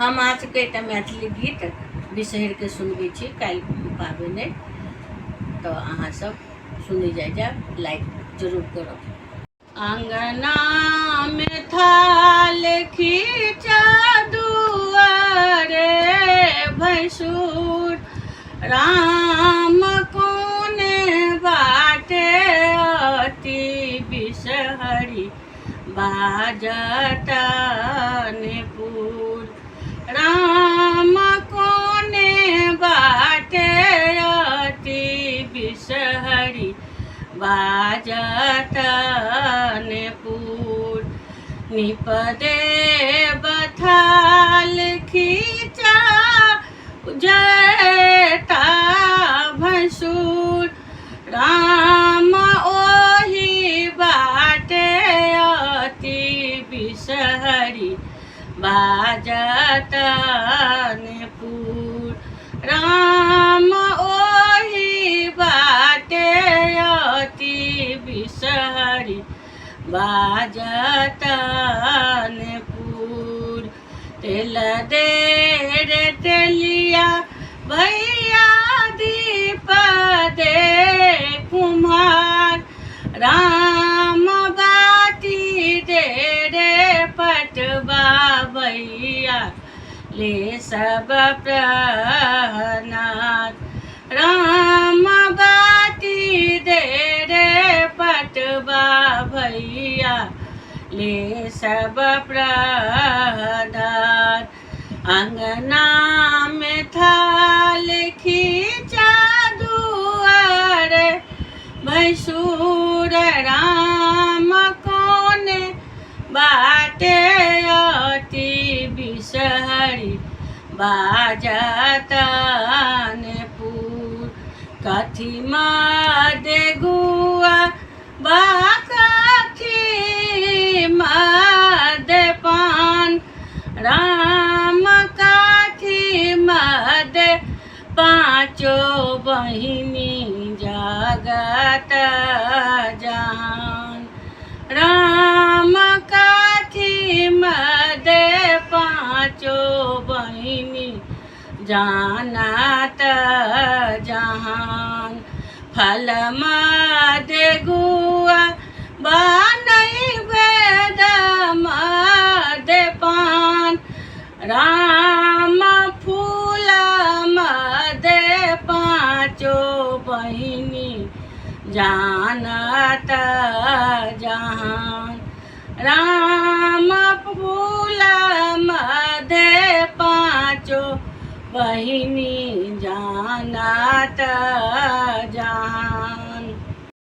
हम अहाँ सबके एकटा मैथिली गीत बिसहर के सुनबै छी काल्हि पाबनि अइ, तो अहाँ सब सुनी जाए लाइक जरूर करब। अंगना में थाल खींचा दुआरे भैंसुर राम कोने बाटे अति बिसहरी बाजतनपुर। राम कोने बाटे अति बिसहरी बाजतनपुर। निपदे बथाल खींचा जटा भैंसुर राम ओही बाटे अति बिसहरी बाजतनपुर। राम ओही बाटे अति बिसहरी बाजतनपुर। तेल दे रे तेलिया भैया दीप दे कुम्हार। राम बाती दे रे पटवा भैया ले सब प्रहनाद। राम बाती दे रे पटवा भैया ले सब प्रहनाद। अंगना में थाल खींचा दुआरे भैंसुर राम कोने बाटे अति बिसहरी बाजतनपुर। कथी मदे गुआ बा कथी मदे पान। राम कथी मदे पाँचो बहिनी जगत जहान। राम कथी मदे पाँचो बहिनी जानत जहान। फल मदे गुआ बनई वेद मदे पान। राम फूल मदे पाँचो बहिनी जानत जहान। राम फूल मदे पाँचो बहिनी जानत